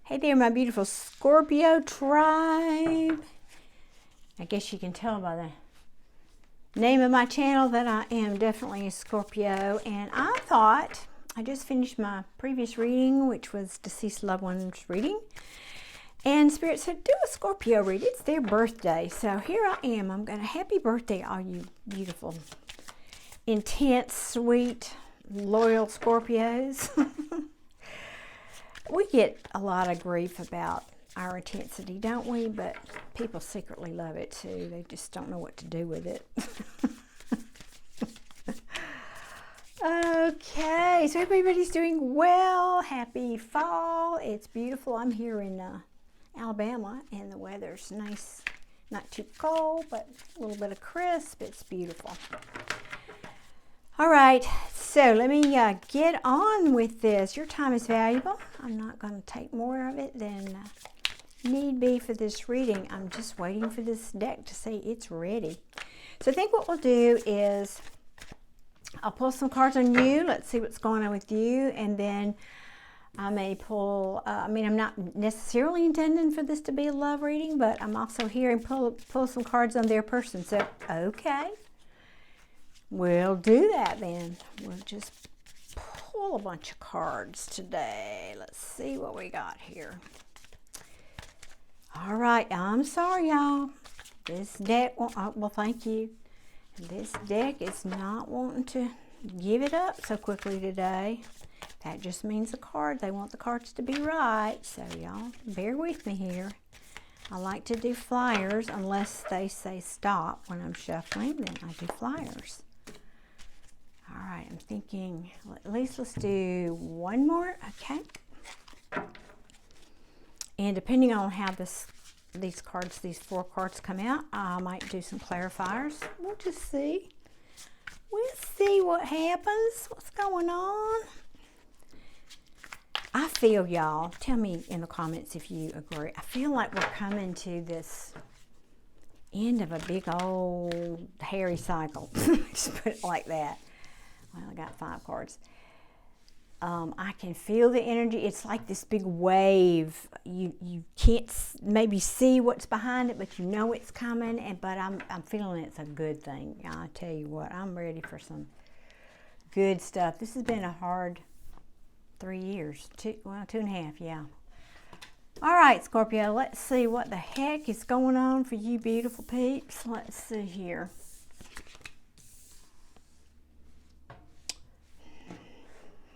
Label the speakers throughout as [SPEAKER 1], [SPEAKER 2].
[SPEAKER 1] Hey there, my beautiful Scorpio tribe. I guess you can tell by the name of my channel that I am definitely a Scorpio. And I thought, I just finished my previous reading, which was deceased loved ones reading. And Spirit said, do a Scorpio read. It's their birthday. So here I am. I'm going to happy birthday, all you beautiful, intense, sweet, loyal Scorpios. We get a lot of grief about our intensity, don't we? But people secretly love it too. They just don't know what to do with it. Okay, so everybody's doing well. Happy fall. It's beautiful. I'm here in Alabama, and the weather's nice. Not too cold, but a little bit of crisp. It's beautiful. All right, so let me get on with this. Your time is valuable. I'm not going to take more of it than need be for this reading. I'm just waiting for this deck to say it's ready. So I think what we'll do is I'll pull some cards on you. Let's see what's going on with you. And then I may pull, I'm not necessarily intending for this to be a love reading, but I'm also here and pull some cards on their person. So, okay. We'll do that then. We'll just pull a bunch of cards today. Let's see what we got here. All right, I'm sorry, y'all. This deck, well, thank you. This deck is not wanting to give it up so quickly today. That just means the card. They want the cards to be right. So, y'all, bear with me here. I like to do flyers unless they say stop when I'm shuffling. Then I do flyers. All right, I'm thinking at least let's do one more, okay? And depending on how these four cards come out, I might do some clarifiers. We'll just see. We'll see what happens, what's going on. I feel, y'all, tell me in the comments if you agree. I feel like we're coming to this end of a big old hairy cycle. Just put it like that. Well, I got 5 cards. I can feel the energy. It's like this big wave. You can't maybe see what's behind it, but you know it's coming. But I'm feeling it's a good thing. I tell you what, I'm ready for some good stuff. This has been a hard 3 years. 2.5, yeah. All right, Scorpio, let's see what the heck is going on for you beautiful peeps. Let's see here.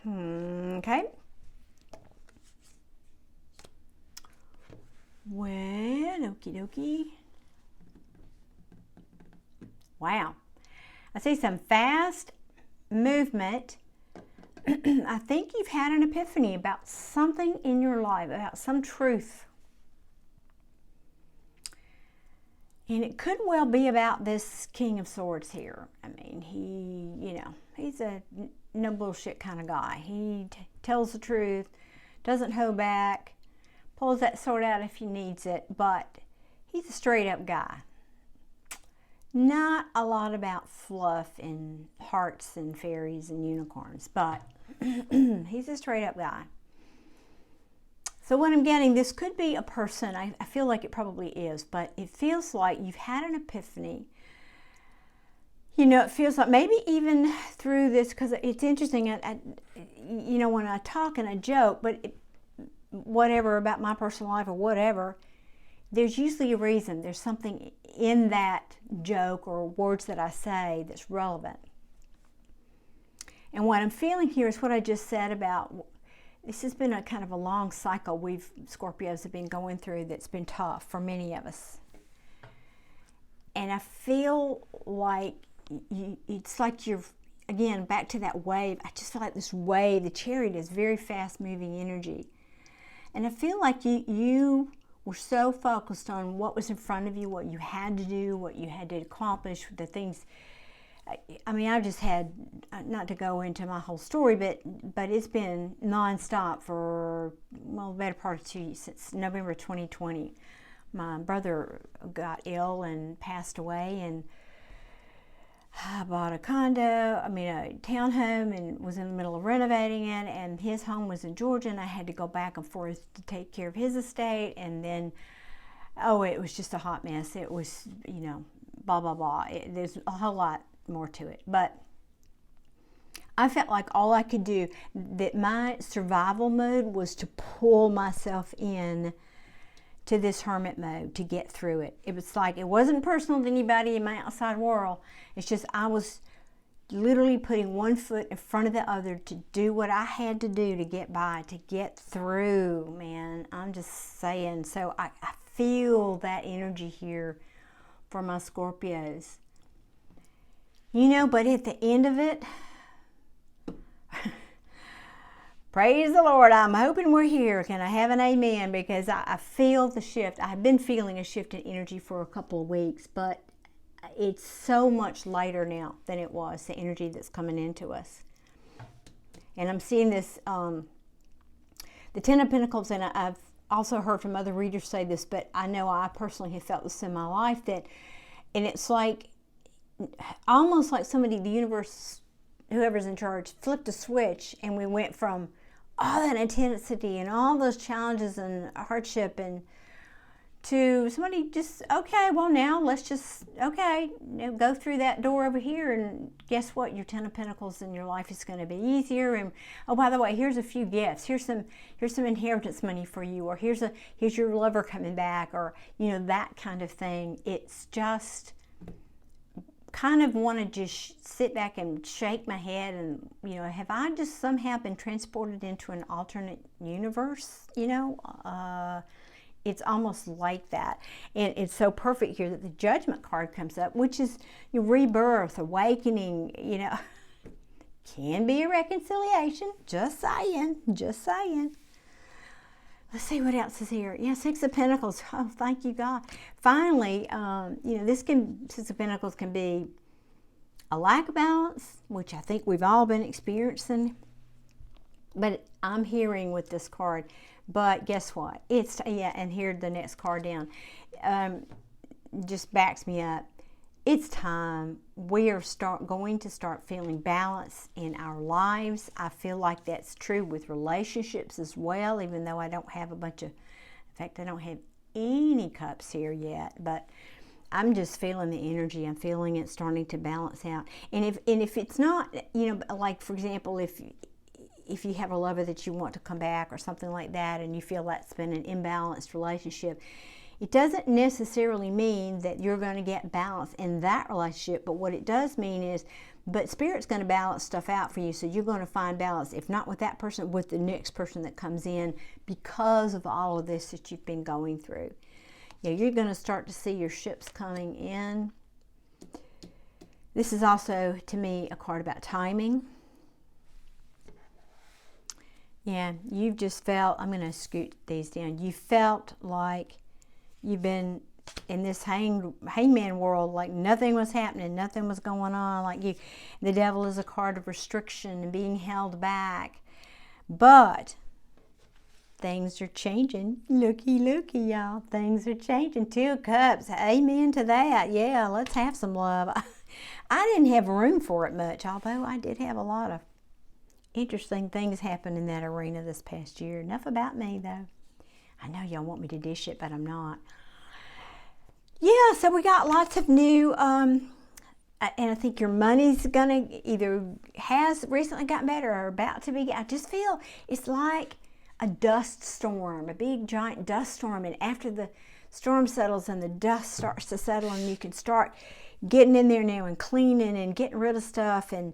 [SPEAKER 1] Okay. Well, okie dokie. Wow. I see some fast movement. I think you've had an epiphany about something in your life, about some truth. And it could well be about this King of Swords here. I mean, he's a no bullshit kind of guy. He tells the truth, doesn't hold back, pulls that sword out if he needs it, but he's a straight up guy. Not a lot about fluff and hearts and fairies and unicorns, but he's a straight up guy. So what I'm getting, this could be a person. I feel like it probably is, but it feels like you've had an epiphany. You know, it feels like maybe even through this, because it's interesting, when I talk and I joke, but whatever about my personal life or whatever, there's usually a reason. There's something in that joke or words that I say that's relevant. And what I'm feeling here is what I just said about, this has been a kind of a long cycle Scorpios have been going through that's been tough for many of us. And I feel like it's like you're, again, back to that wave. I just feel like this wave, the chariot is very fast moving energy. And I feel like you were so focused on what was in front of you, what you had to do, what you had to accomplish, the things. I mean, I've just had, not to go into my whole story, but it's been nonstop for, well, the better part of 2 years, since November 2020. My brother got ill and passed away, and I bought a a townhome, and was in the middle of renovating it, and his home was in Georgia, and I had to go back and forth to take care of his estate, and then, oh, it was just a hot mess. It was, blah, blah, blah. There's a whole lot more to it, but I felt like all I could do, that my survival mode was to pull myself in to this hermit mode to get through it. It was like, it wasn't personal to anybody in my outside world. It's just, I was literally putting one foot in front of the other to do what I had to do to get by, to get through, man. I'm just saying. So I feel that energy here for my Scorpios. But at the end of it, praise the Lord, I'm hoping we're here. Can I have an amen? Because I feel the shift. I've been feeling a shift in energy for a couple of weeks, but it's so much lighter now than it was, the energy that's coming into us. And I'm seeing this, the Ten of Pentacles, and I've also heard from other readers say this, but I know I personally have felt this in my life, and it's like, almost like somebody, the universe, whoever's in charge, flipped a switch, and we went from all that intensity and all those challenges and hardship and to somebody just, okay, well now let's just, go through that door over here, and guess what? Your Ten of Pentacles in your life is going to be easier. And oh, by the way, here's a few gifts. Here's some inheritance money for you, or here's your lover coming back, or that kind of thing. It's just kind of want to just sit back and shake my head and, have I just somehow been transported into an alternate universe? It's almost like that. And it's so perfect here that the Judgment card comes up, which is your rebirth, awakening, can be a reconciliation. Just saying. Let's see what else is here. Yeah, Six of Pentacles. Oh, thank you, God. Finally, Six of Pentacles can be a lack of balance, which I think we've all been experiencing. But I'm hearing with this card. But guess what? And here the next card down just backs me up. It's time. We are going to start feeling balance in our lives. I feel like that's true with relationships as well, even though I don't have in fact, I don't have any cups here yet, but I'm just feeling the energy. I'm feeling it starting to balance out. And if it's not, like for example, if you have a lover that you want to come back or something like that, and you feel that's been an imbalanced relationship, it doesn't necessarily mean that you're going to get balance in that relationship, but what it does mean is, but Spirit's going to balance stuff out for you, so you're going to find balance, if not with that person, with the next person that comes in, because of all of this that you've been going through. You're going to start to see your ships coming in. This is also, to me, a card about timing. Yeah, you've just felt, I'm going to scoot these down, you felt like you've been in this hangman world, like nothing was happening, nothing was going on, like the devil is a card of restriction and being held back. But things are changing. Looky, y'all. Things are changing. Two of Cups. Amen to that. Yeah, let's have some love. I didn't have room for it much, although I did have a lot of interesting things happen in that arena this past year. Enough about me, though. I know y'all want me to dish it, but I'm not. Yeah, so we got lots of new, and I think your money's going to has recently gotten better or about to be. I just feel it's like a dust storm, a big giant dust storm, and after the storm settles and the dust starts to settle, and you can start getting in there now and cleaning and getting rid of stuff and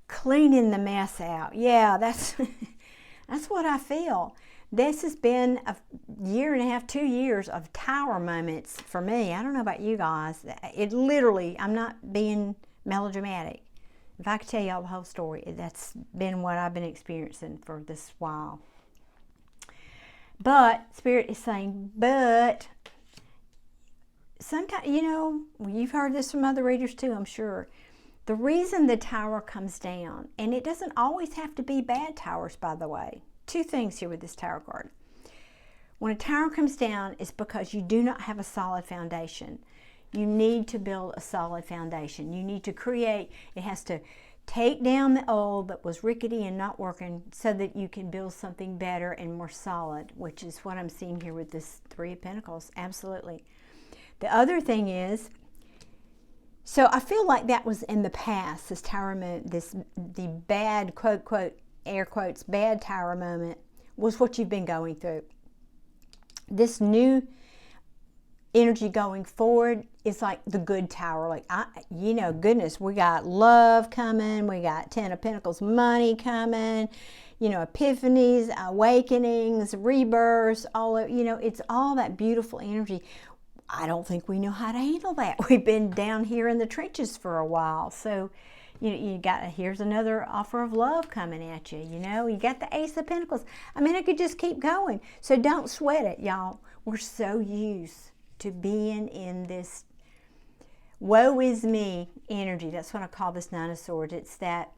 [SPEAKER 1] cleaning the mess out. Yeah, that's what I feel. This has been a year and a half, 2 years of tower moments for me. I don't know about you guys. It literally, I'm not being melodramatic. If I could tell y'all the whole story, that's been what I've been experiencing for this while. But Spirit is saying, but sometimes, you've heard this from other readers too, I'm sure. The reason the tower comes down, and it doesn't always have to be bad towers, by the way. Two things here with this tower card. When a tower comes down, it's because you do not have a solid foundation. You need to build a solid foundation. You need to create, it has to take down the old that was rickety and not working so that you can build something better and more solid, which is what I'm seeing here with this Three of Pentacles. Absolutely. The other thing is, so I feel like that was in the past, this Tower moment, the bad, quote, quote, air quotes, bad Tower moment was what you've been going through. This new energy going forward is like the good Tower. Like, you know, goodness, we got love coming, we got Ten of Pentacles money coming, you know, epiphanies, awakenings, rebirths, all of, you know, it's all that beautiful energy. I don't think we know how to handle that. We've been down here in the trenches for a while. So, you got, here's another offer of love coming at you. You know, you got the Ace of Pentacles. I mean, I could just keep going. So don't sweat it, y'all. We're so used to being in this woe is me energy. That's what I call this Nine of Swords. It's that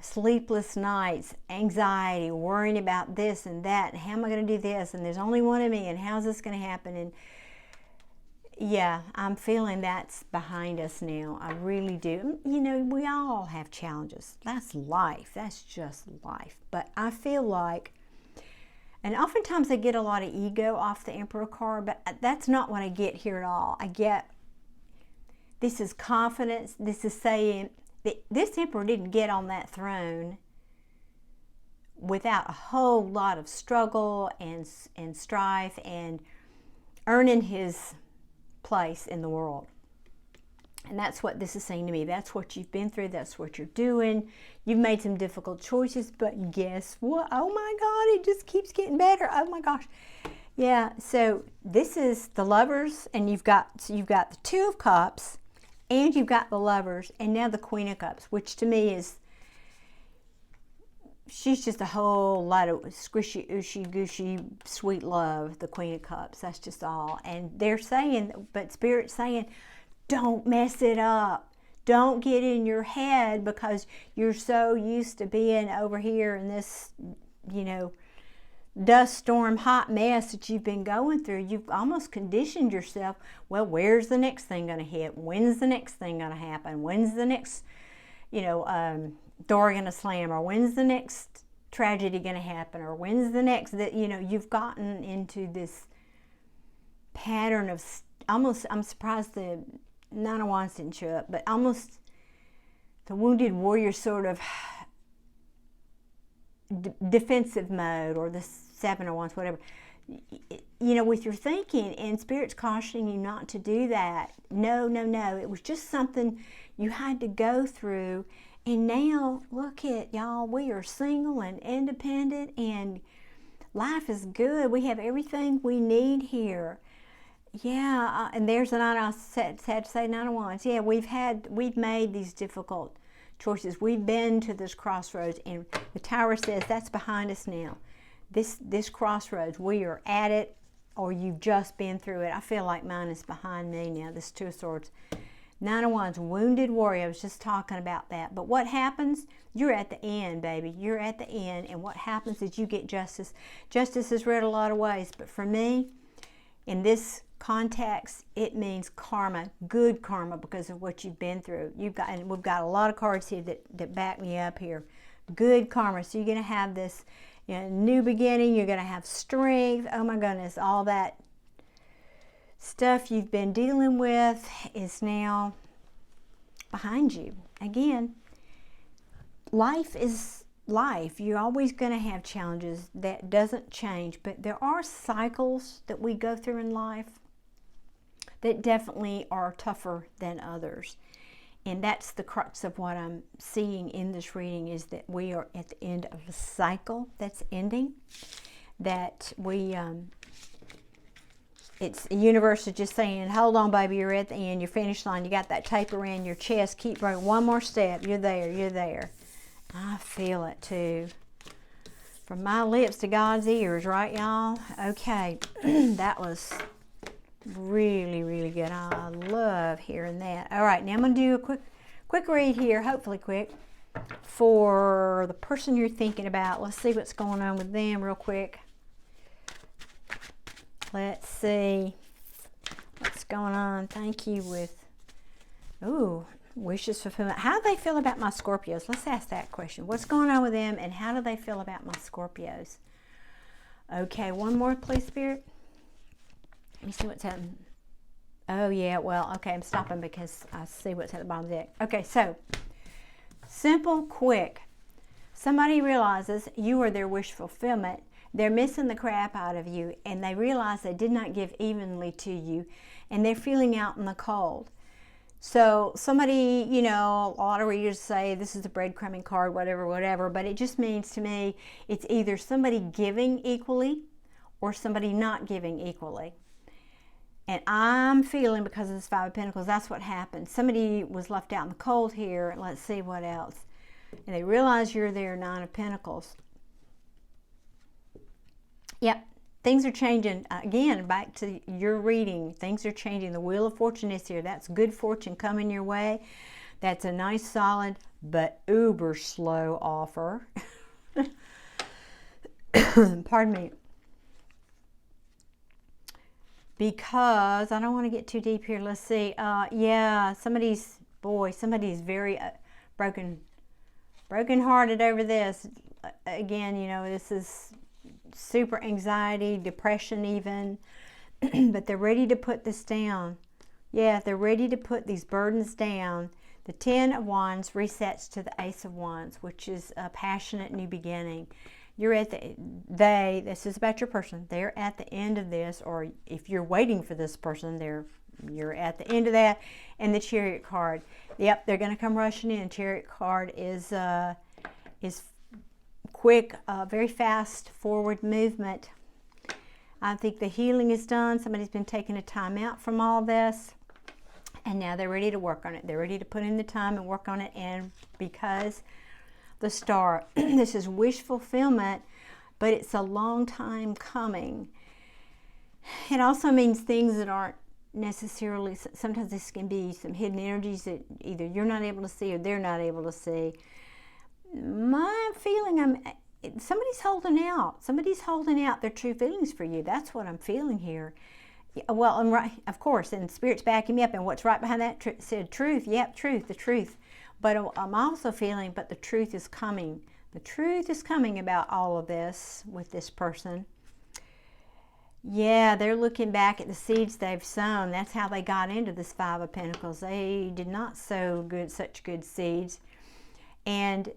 [SPEAKER 1] sleepless nights, anxiety, worrying about this and that, and how am I going to do this, and there's only one of me, and how's this going to happen? And yeah, I'm feeling that's behind us now. I really do. You know, we all have challenges. That's life. That's just life. But I feel like, and oftentimes I get a lot of ego off the Emperor card, but that's not what I get here at all. I get, this is confidence. This is saying that this Emperor didn't get on that throne without a whole lot of struggle and strife and earning his place in the world. And that's what this is saying to me. That's what you've been through. That's what you're doing. You've made some difficult choices, but guess what? Oh my God, it just keeps getting better. Oh my gosh. Yeah, so this is the Lovers, and you've got the Two of Cups, and you've got the Lovers, and now the Queen of Cups, which to me is, she's just a whole lot of squishy, ooshy, gushy, sweet love, the Queen of Cups. That's just all. And they're saying, but Spirit's saying, don't mess it up. Don't get in your head because you're so used to being over here in this, you know, dust storm, hot mess that you've been going through. You've almost conditioned yourself. Well, where's the next thing going to hit? When's the next thing going to happen? When's the next, you know, door going to slam? Or when's the next tragedy going to happen? Or when's the next, that, you know, you've gotten into this pattern of almost, I'm surprised the Nine of Wands didn't show up, but almost the wounded warrior sort of defensive mode, or the Seven of Wands, whatever, you know, with your thinking. And Spirit's cautioning you not to do that. No, no, no. It was just something you had to go through. And now, look at y'all, we are single and independent, and life is good. We have everything we need here. Yeah, and there's the Nine. I had to say Nine of Wands. Yeah, we've made these difficult choices. We've been to this crossroads, and the Tower says that's behind us now. This crossroads, we are at it, or you've just been through it. I feel like mine is behind me now. This Two of Swords, Nine of Wands, wounded warrior. I was just talking about that. But what happens? You're at the end, baby. You're at the end, and what happens is you get justice. Justice is read a lot of ways, but for me, in this context, it means karma, good karma, because of what you've been through. And we've got a lot of cards here that back me up here. Good karma. So you're going to have this, you know, new beginning. You're going to have strength. Oh my goodness, all that stuff you've been dealing with is now behind you. Again, life is life. You're always going to have challenges. That doesn't change, but there are cycles that we go through in life that definitely are tougher than others. And that's the crux of what I'm seeing in this reading, is that we are at the end of a cycle that's ending. That we, it's the universe is just saying, hold on, baby, you're at the end, your finish line. You got that tape around your chest. Keep running. One more step. You're there. You're there. I feel it too. From my lips to God's ears, right, y'all? Okay, that was really, really good. I love hearing that. All right, now I'm going to do a quick read here, hopefully quick, for the person you're thinking about. Let's see what's going on with them real quick. Let's see what's going on? Thank you with, ooh, wishes fulfillment. How do they feel about my Scorpios? Let's ask that question. What's going on with them and how do they feel about my Scorpios? Okay, one more, please, Spirit. Let me see what's happening. Oh, yeah, well, okay, I'm stopping because I see what's at the bottom of the deck. Okay, so, simple, quick. Somebody realizes you are their wish fulfillment. They're missing the crap out of you, and they realize they did not give evenly to you, and they're feeling out in the cold. So somebody, you know, a lot of readers say this is a breadcrumbing card, whatever, but it just means to me it's either somebody giving equally or somebody not giving equally. And I'm feeling, because of this Five of Pentacles, that's what happened. Somebody was left out in the cold here. Let's see what else. And they realize you're their Nine of Pentacles. Yep, things are changing. Again, back to your reading. Things are changing. The Wheel of Fortune is here. That's good fortune coming your way. That's a nice, solid, but uber slow offer. Pardon me. Because I don't want to get too deep here. Let's see. Yeah, somebody's very broken-hearted over this. Again, you know, this is super anxiety, depression even. But they're ready to put this down. Yeah, they're ready to put these burdens down. The Ten of Wands resets to the Ace of Wands, which is a passionate new beginning. You're at this is about your person. They're at the end of this, or if you're waiting for this person, you're at the end of that. And the Chariot card. Yep, they're going to come rushing in. Chariot card is quick, very fast forward movement. I think the healing is done. Somebody's been taking a time out from all this, and now they're ready to work on it. They're ready to put in the time and work on it. And because the Star, this is wish fulfillment, but it's a long time coming. It also means things that aren't necessarily, sometimes this can be some hidden energies that either you're not able to see or they're not able to see. My feeling, somebody's holding out. Somebody's holding out their true feelings for you. That's what I'm feeling here. Well, and right, of course, and Spirit's backing me up. And what's right behind that said truth. Yep, truth, the truth. But I'm also feeling, but the truth is coming. The truth is coming about all of this with this person. Yeah, they're looking back at the seeds they've sown. That's how they got into this Five of Pentacles. They did not sow such good seeds. And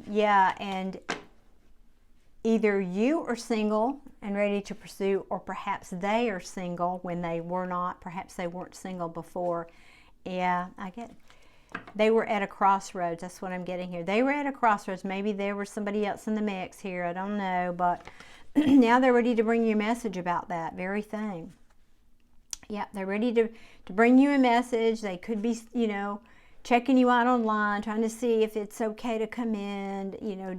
[SPEAKER 1] yeah, and either you are single and ready to pursue, or perhaps they are single when they were not. Perhaps they weren't single before. Yeah, I get it. They were at a crossroads. That's what I'm getting here. They were at a crossroads. Maybe there was somebody else in the mix here. I don't know. But now they're ready to bring you a message about that very thing. Yeah, they're ready to bring you a message. They could be, you know, checking you out online, trying to see if it's okay to come in. You know,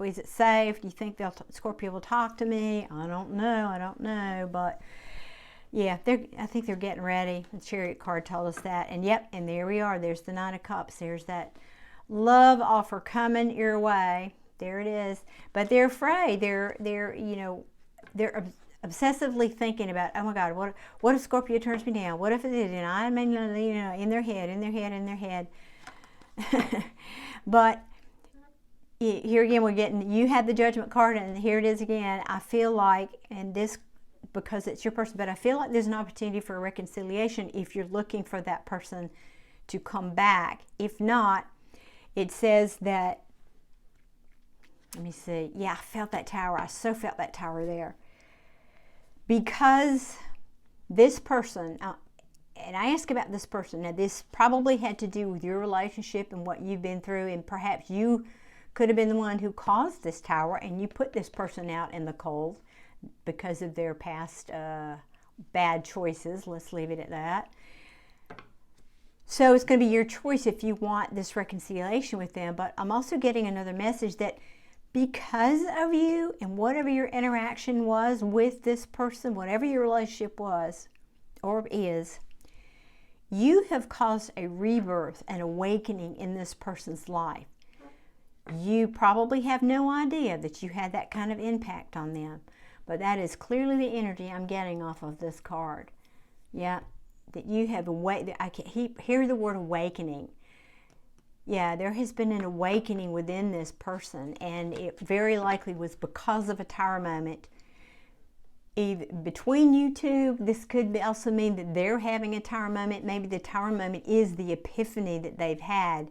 [SPEAKER 1] is it safe? Do you think Scorpio will talk to me? I don't know. But yeah, I think they're getting ready. The Chariot card told us that. And yep, and there we are. There's the Nine of Cups. There's that love offer coming your way. There it is. But they're afraid. They're you know, they're obsessively thinking about, oh my God, what if Scorpio turns me down? What if it did? And I mean, you know, in their head. But here again, you had the Judgment card, and here it is again. I feel like, and this, because it's your person, but I feel like there's an opportunity for a reconciliation if you're looking for that person to come back. If not, it says that, let me see. Yeah, I felt that tower. I so felt that tower there. Because this person, and I ask about this person, now this probably had to do with your relationship and what you've been through, and perhaps you could have been the one who caused this tower, and you put this person out in the cold because of their past bad choices. Let's leave it at that. So it's going to be your choice if you want this reconciliation with them. But I'm also getting another message that because of you and whatever your interaction was with this person, whatever your relationship was or is, you have caused a rebirth, an awakening in this person's life. You probably have no idea that you had that kind of impact on them. But that is clearly the energy I'm getting off of this card. Yeah, that you have I can hear the word awakening. Yeah, there has been an awakening within this person, and it very likely was because of a tower moment. Either between you two, this could also mean that they're having a tower moment. Maybe the tower moment is the epiphany that they've had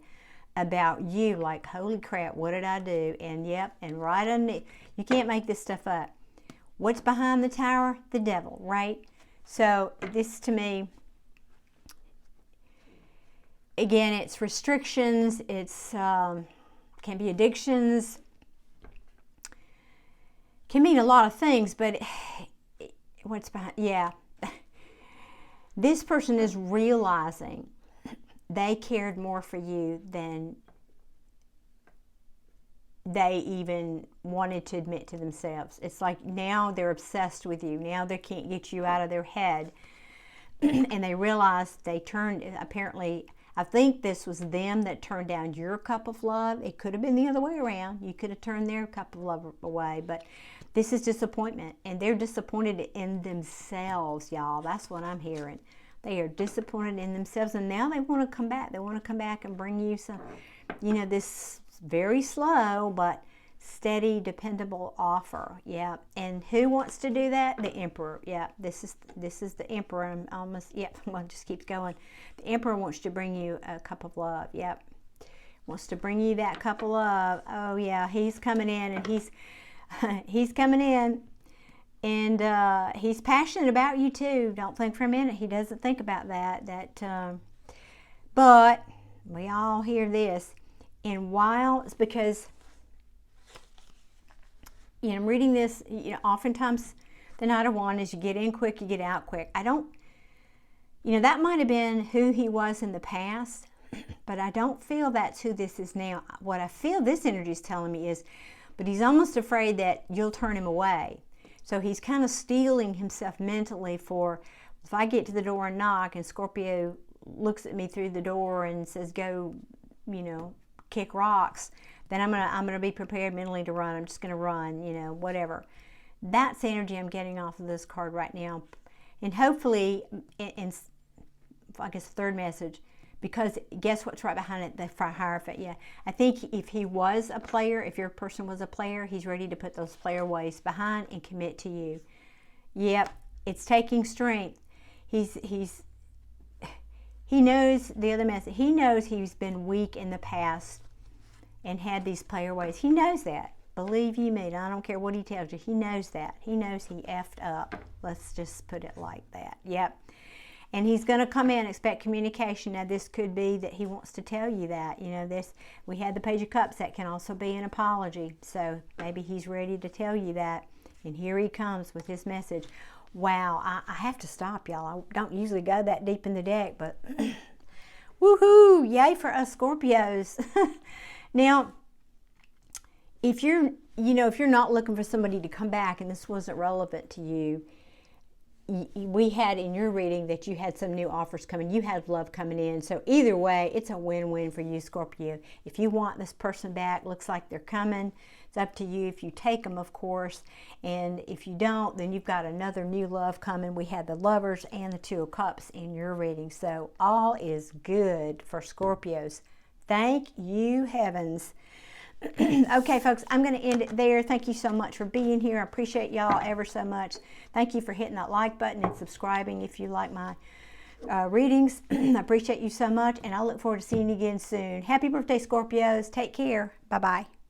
[SPEAKER 1] about you, like, holy crap, what did I do? And yep, and right underneath, you can't make this stuff up. What's behind the tower? The devil, right? So this, to me, again, it's restrictions, it's can be addictions, can mean a lot of things, but what's behind, yeah. This person is realizing they cared more for you than they even wanted to admit to themselves. It's like now they're obsessed with you. Now they can't get you out of their head. And they realize they turned, apparently, I think this was them that turned down your cup of love. It could have been the other way around. You could have turned their cup of love away. But this is disappointment. And they're disappointed in themselves, y'all. That's what I'm hearing. They are disappointed in themselves. And now they want to come back. They want to come back and bring you some, you know, this very slow but steady, dependable offer. Yeah. And who wants to do that? The Emperor. Yeah. This is the Emperor. I'm almost, yeah, well, it just keeps going. The Emperor wants to bring you a cup of love. Yep. Wants to bring you that cup of love. Oh yeah, he's coming in, and he's coming in, and he's passionate about you too. Don't think for a minute he doesn't think about that. But we all hear this. And while it's because, you know, I'm reading this, you know, oftentimes the Knight of Wands is you get in quick, you get out quick. I don't, you know, that might have been who he was in the past, but I don't feel that's who this is now. What I feel this energy is telling me is, but he's almost afraid that you'll turn him away. So he's kind of steeling himself mentally for, if I get to the door and knock and Scorpio looks at me through the door and says, go, you know, kick rocks, then I'm gonna be prepared mentally to run. I'm just gonna run, you know, whatever. That's the energy I'm getting off of this card right now. And hopefully, in I guess third message, because guess what's right behind it? The Hierophant. Yeah, I think if he was a player, if your person was a player, he's ready to put those player ways behind and commit to you. Yep, it's taking strength. He knows the other message. He knows he's been weak in the past and had these player ways. He knows that. Believe you me, I don't care what he tells you. He knows that. He knows he effed up. Let's just put it like that. Yep. And he's going to come in and expect communication. Now, this could be that he wants to tell you that. You know, this, we had the Page of Cups. That can also be an apology. So maybe he's ready to tell you that. And here he comes with his message. Wow, I have to stop, y'all. I don't usually go that deep in the deck, but woohoo, yay for us Scorpios. Now, if you're not looking for somebody to come back and this wasn't relevant to you, we had in your reading that you had some new offers coming. You had love coming in. So either way, it's a win-win for you, Scorpio. If you want this person back, looks like they're coming. It's up to you if you take them, of course. And if you don't, then you've got another new love coming. We had the Lovers and the Two of Cups in your reading. So all is good for Scorpios. Thank you, heavens. Okay, folks, I'm going to end it there. Thank you so much for being here. I appreciate y'all ever so much. Thank you for hitting that like button and subscribing if you like my readings. I appreciate you so much, and I look forward to seeing you again soon. Happy birthday, Scorpios. Take care. Bye-bye.